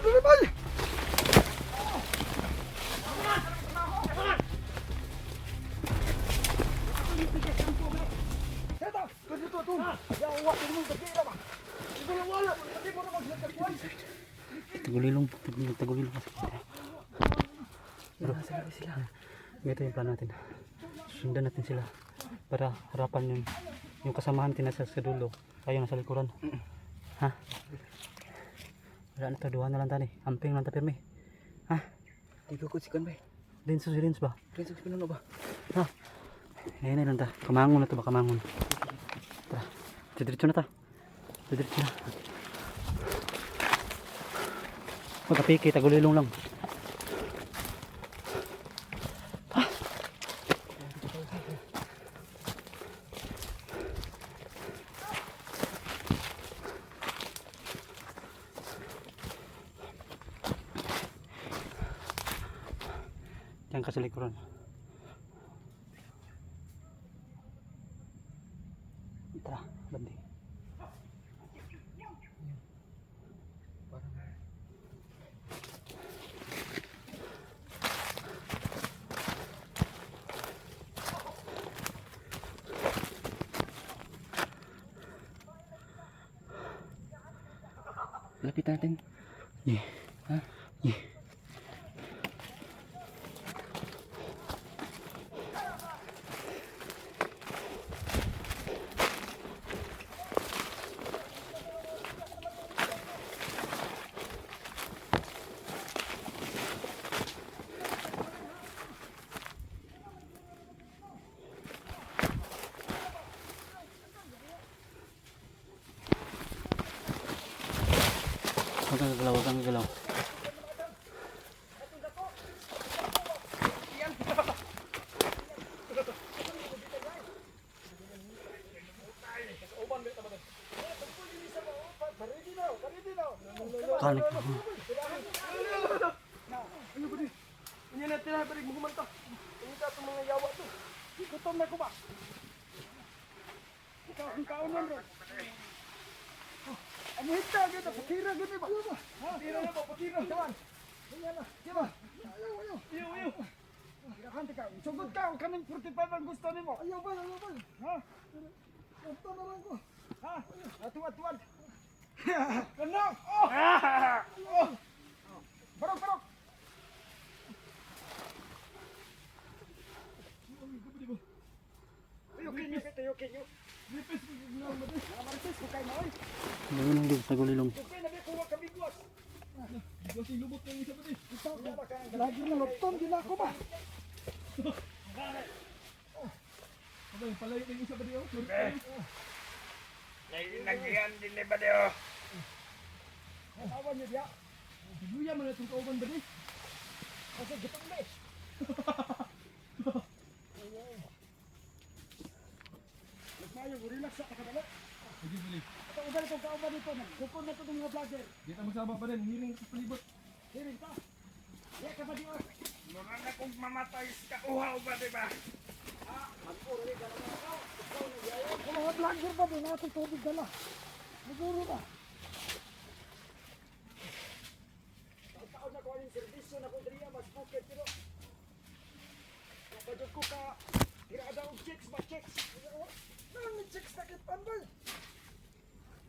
Dali bay. Eta, dito to. Ya wa mo bagay ba. Ibo lang wala. Hindi mo na magsagkuan. Tagulilong kasi. Bro, sila. Ito yung plan natin. Sundan natin sila para harapan yung kasamahan natin nasa sa dulo. Tayo nasa likuran. Ha? Wala na ito, duha na lang tani. Amping lang ta pirmi. Ha? Di ko si kan bay. Lenso si Lens ba? Prince sa pinuno ba? Ha? Ayun lang ta. Kamangon na to ba? Kamangon. Tara. Diretso na ta. Diretso na. Magkapiki, tagulilong lang. Diyan ka sa likuran. Tara, bandi. Lapit natin. Yeah. Ha? Yeah. Huwag kang gagalaw, huwag kang gagalaw. Kanik mo. Ini na tira balik mo kumanta. Ini ka sa mga yawa to. Gutom na ko ba? Ikaw ang kaunan ro. Ano hita gyud patira gyud ba? Ha? Patira na ba patira? Kawan. Yan na. Di ba? Ayo. Kirahan ka. Sugod ka kaning 45 ang gusto nimo. Ayo ba? Ha? Gusto na lang ko. Ha? Atuan. Kano? Oh! Barok! Tayo kinyo. Nipis mo na mo. Marites ko kay moy. Gulilong din, tagulilong. Okay na be kuha ka bigwas. Bigwas yung lubot ng isa pa di. Lagi na lupton din ako ba? Abay, palayo ng isa pa di oh. Nagihan din ni Badeo. Awan niyo diya. Duya man itong kauban ba di? Kasi gitang be. Mayo, relax sa kadala. Sige, bili. Ito ugal itong kauban dito. Nagkukon na ito ng mga vlogger. Di ta magsama pa rin. Hiring sa palibot. Hiring ka. Iya ka ba di oh? Mura na kung mamatay sa uhaw ba, di ba? Magpuro rin ka lang ako. Ikaw na yaya. Kung mga vlogger ba din natin tubig dala. Siguro ba? Taon na ko yung servisyo na kung diriya mas bukit pero napadod ko ka hirada og checks ba checks? Nang checks na kit panbay.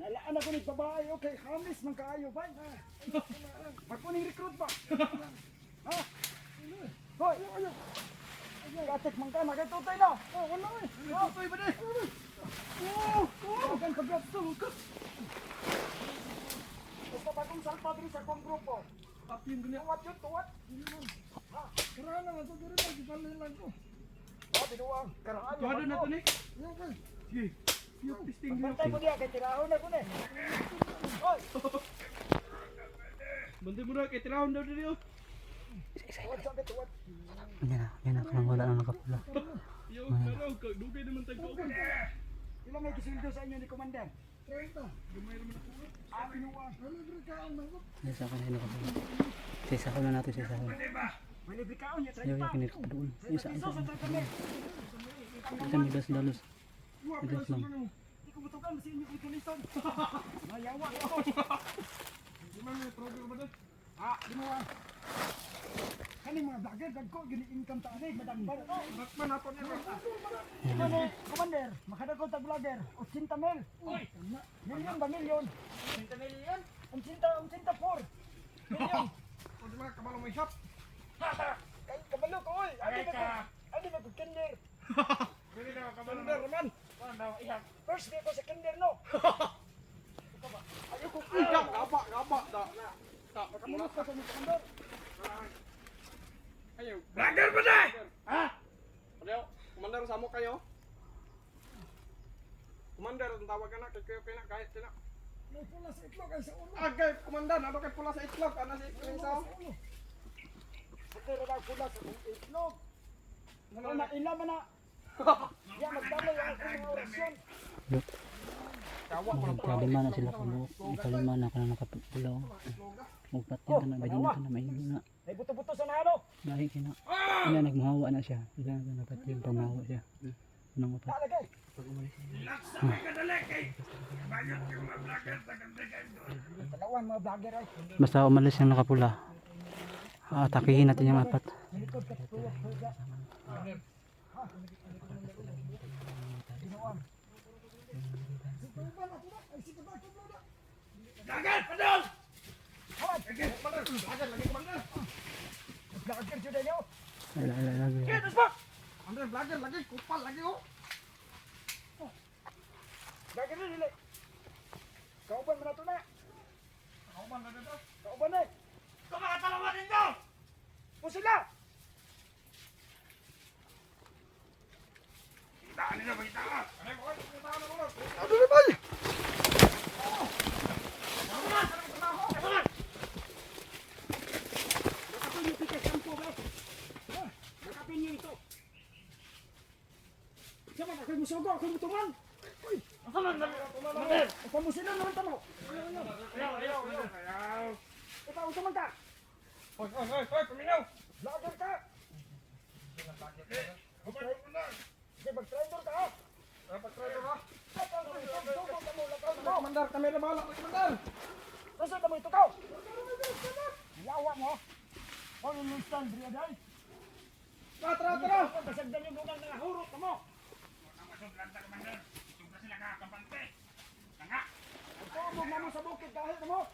Nalaan ako ni babae okay hamis man kaayo ba? Magkuning recruit ba? Ha? Hoy, ayo. Katek man ka nakatutay na. Oh, wala eh. Tutay ba di? Oh, kan kagat sulukot. Basta bagong salpa diri sa kong grupo. Pati yung ganyan. Tuwat. Ha, karana man to diri lang gipalin lang ko. Oh, binuang. Karaan. Tuwado na to ni. Okay. Sige. Yung pisting din. Bantay mo diya kay tirahon na ko ni. Hoy. Bantay mo na kay tirahon daw dito. Tuwat sa tuwat. Yan na, kanang wala na nakapula. Yo, karaw. Dugay naman tayo. Ilang may kisildo sa inyo ni Komandan? 30. Gamay naman ako. Binuang. Ano diri ka ang mangot? Isa ka na nakapula. Isa ko na natin, isa ko. May libre kaon niya Yo, 30. kinit ko doon. Isa. Piso sa tatamit. Ito may dalos. Dalos lang. Di ko butukan kasi inyo ito lison. Mayawa ako. Di man may problem ba doon? dagko gini income ta ani madagbar no. Bakman ako ni Rosa. Commander, makadagko tag vlogger 80 mil. Uy, milyon ba milyon? 80 milyon? 84. Milyon. O di ba kabalo mo shop? Kay kabalo ko oy. Adi ba ko kinder? Dili na kabalo man. First day ko sa kinder no. Ayoko ko. Gaba da. Kamulos ka sa mga commander. Ayo. Vlogger ba na? Ha? Ayo, komandar samo kayo. Komandar, ang tawag ka na kay kayo kina kahit kina. May pula sa itlog ay sa ulo. Agay, komandar, ano kay pula sa itlog? Ano si Prinsaw? Pati rin ang pula sa itlog. Ano na ila man na. Yan magdamay ang mga orasyon. Kalima na sila kung kalima na ka na nakapulaw. Magpatin ka na, ba din na mainit na. May buto-buto sa nalo. Dahil kina, nagmahawa na siya. Ilan na napatin pag mahawa siya. Anong mapat? Talagay. Dalawan mga vlogger ay. Basta umalis yung nakapula. Atakihin natin yung apat. Likod ka tuyok tuya. Vlogger, padol! Vlogger jud niyo. Lagi. Komandar, vlogger lagi, kupal lagi oh. Vlogger ni dili. Kauban man ato na. Kauban na dito. Kauban eh. Kumakatalawan ninyo! Mo sila. Itaan ninyo, itaan! Ano ko? Itaan na mo! Ano na bay? Nakapinyo tika sampo ba? Nakapinyo ito. Siapa nak kamu sogo, kamu tuman? Uy, apa mo sila naman tamo? Ikaw tuman ka? Hoy, paminaw! Vlogger ka? Di mag-trailer ka? Pag-trailer ha? Sogo ka mo, lakaw mo. Komandar, kami na bahala, komandar! Nasaan mo ito ka? Yawa mo. Ano yung stand, Briaday? Tara! Kasagdan yung bungang nangahurot ka mo. Ito mo sa bukid kahit mo.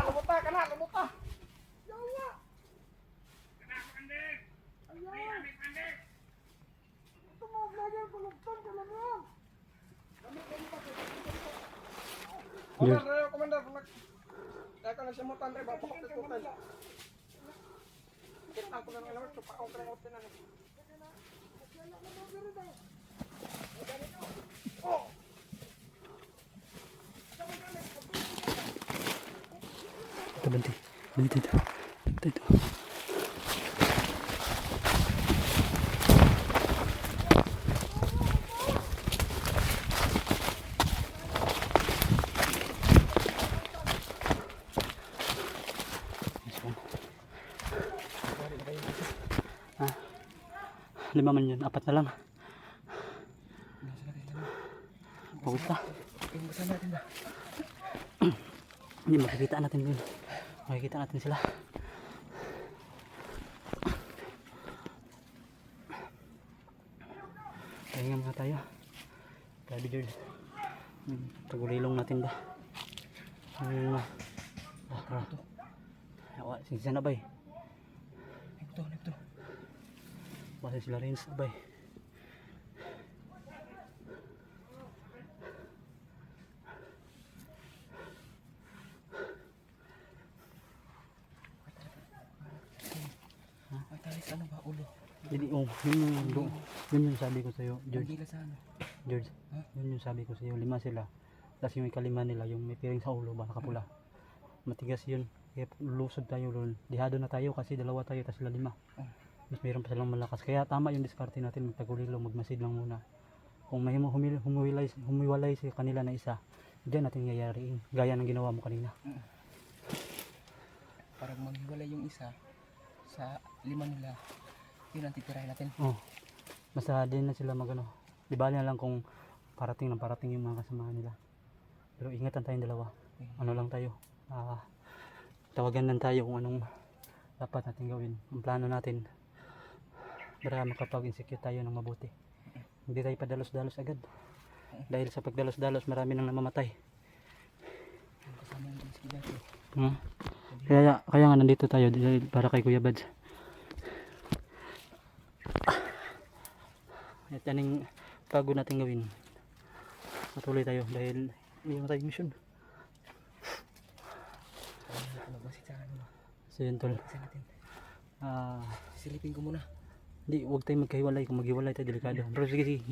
Lumuta ka na! Yawa! Ito mo, vlogger, kulugtan ka lang yan. Komandar, kaya ka nagsimutan rin, bakit tututan? Kita ko lang alam, supa ako kang otin na. Ito, banti. Banti ito. Ito. Lima man yun, apat na lang. Pagod pa. Hindi, makikita natin yun. Makikita natin sila. Kaya nga tayo. Grabe George. Tagulilong natin ba? Tara. Singsa na ba eh? Ito. Basta sila rin sabay. Matalis ano ba ulo? Jadi yun yung sabi ko sa iyo, George. Gila sa ano? George. Yun yung sabi ko sa iyo, 5 sila. Tapos yung ikalima nila, yung may piring sa ulo ba nakapula. Matigas yun. Kaya lusod tayo doon. Dihado na tayo kasi 2 tayo tapos sila 5. Mas mayroon pa silang malakas. Kaya tama yung diskarte natin, magtagulilo, magmasid lang muna. Kung may humiwalay sa kanila na isa, diyan natin yayariin. Gaya ng ginawa mo kanina. Parang maghiwalay yung isa sa 5 nila. Yun ang titirahin natin. Oh. Basta din na sila magano. Di bali na lang kung parating yung mga kasamahan nila. Pero ingatan tayong dalawa. Ano lang tayo. Tawagan lang tayo kung anong dapat natin gawin. Ang plano natin para makapag-insecure tayo ng mabuti. Hindi tayo padalos-dalos agad. Dahil sa pagdalos-dalos marami nang namamatay. Yung kasama yung espigato. Kaya nga nandito tayo dahil para kay Kuya Bads. At yan yung bago natin gawin. Patuloy tayo dahil may tayong mission. Magmasid sa ano ba? So yun tol. Kasi natin. Silipin ko muna. Hindi, huwag tayong magkahiwalay. Kung maghiwalay tayo, delikado. Pero sige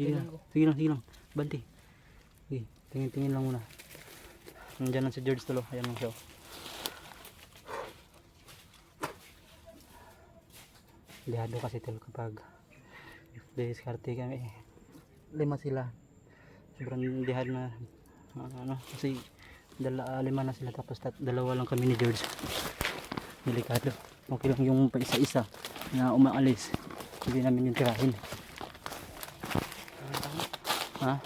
lang. Banti. Sige, tingin lang muna. Nandiyan lang si George tolo. Ayan lang siya. Lihado kasi tol kapag diskarte kami. 5 sila. Sobrang lihad na. Kasi 5 na sila tapos 2 lang kami ni George. Delikado. Okay lang yung pa isa-isa na umaalis. Hindi namin yung tirahin. Ha?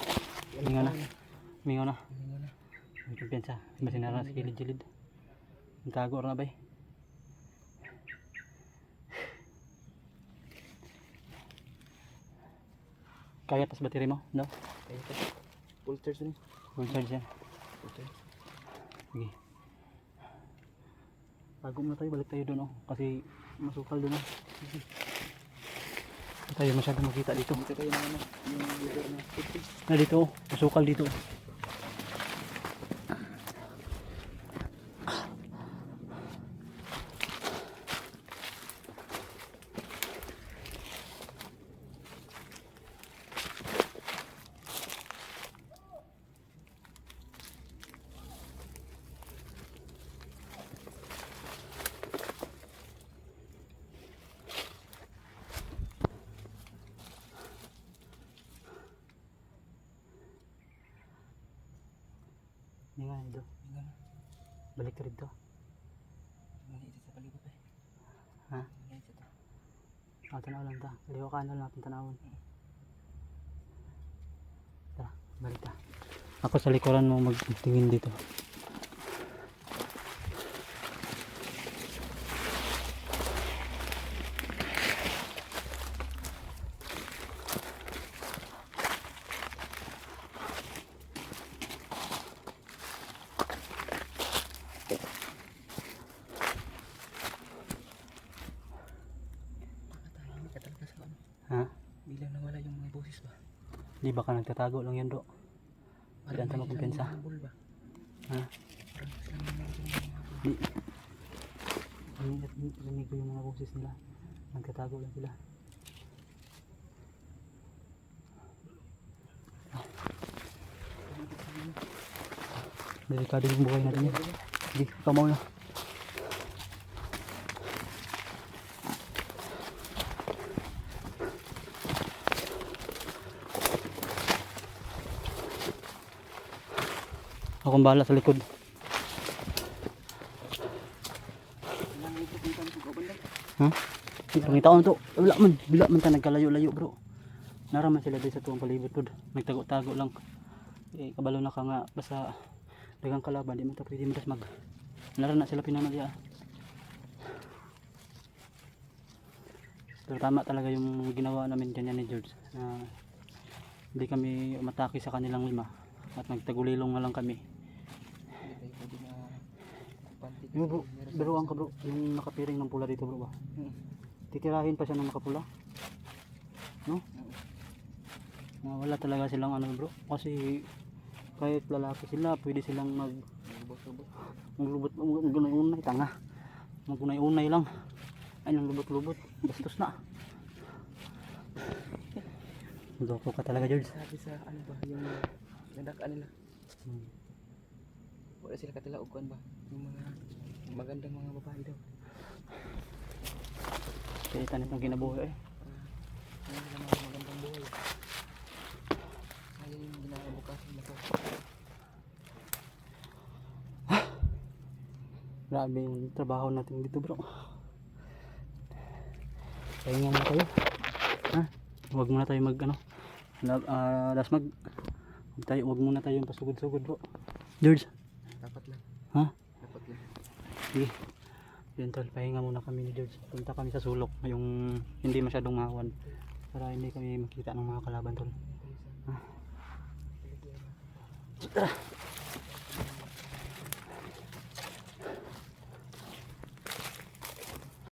Mingo na. May kumpiyansa. Masinara sa gilid-gilid. Ang tago na ba eh? Kaya pas battery mo? No? Full charge din. Full charge yan. Sige. Bago na tayo, balik tayo doon kasi masukal doon Hindi tayo masyadong makita dito. Dito tayo na ano, yung leader na 50. Na dito, masukal dito. Hindi nga ito. Balik ka rito. Maliit sa palibot eh. Ha? Maliit ito. Tanaw lang ta. Kaliwa ka na lang natin tanawin. Tara, balik ta. Ako sa likuran mo magtingin dito. Ha? Bilang nawala yung mga boses ba? Di baka nagtatago lang yan bro. Diyan tayo magkumpensa. Habol ba? Ha? Parang sila naman yung mga habol. Di. Rinig ko yung mga boses nila. Nagtatago lang sila. Delikado yung buhay natin yan. Sige, kamaw na. Akong bahala sa likod. Ha? Pangitaon to. Wala man ta nagkalayo-layo bro. Naraman sila din sa tuwang palibot pod. Nagtago-tago lang. Kabalo na ka nga basta dagang kalaban di man ta pwede madas mag. Nara na sila pinanalya. Pero tama talaga yung ginawa namin ganyan ni George. Hindi kami umatake sa kanilang 5 at nagtagulilong na lang kami. Yung bro, biruan ka bro, yung nakapiring ng pula dito bro ba? Titirahin pa siya ng nakapula? No? Wala talaga silang ano bro, kasi kahit lalaki sila, pwede silang maglubot, magunay-unay, tanga. Magunay-unay lang. Ay, nang lubot-lubot, bastos na. Loko ka talaga George. Sabi sa ano ba, yung nadakaan nila. Wala sila katilaog kuan ba? Yung mga magandang mga babae daw. Kaya tanit ng kinabuhi eh. Ano sila mga magandang buhay. Ayun yung ginagabukasan na ko. Grabe yung trabaho natin dito bro. pahinga muna tayo. Ha? Huwag muna tayo mag ano. Dasmag. Huwag muna tayo pasugod-sugod po. George. Dapat lang. Ha? Dapat lang. Sige. Yun tol, pahinga muna kami ni George. Punta kami sa sulok, yung hindi masyadong mahawan. Para hindi kami makita ng mga kalaban tol. Ha?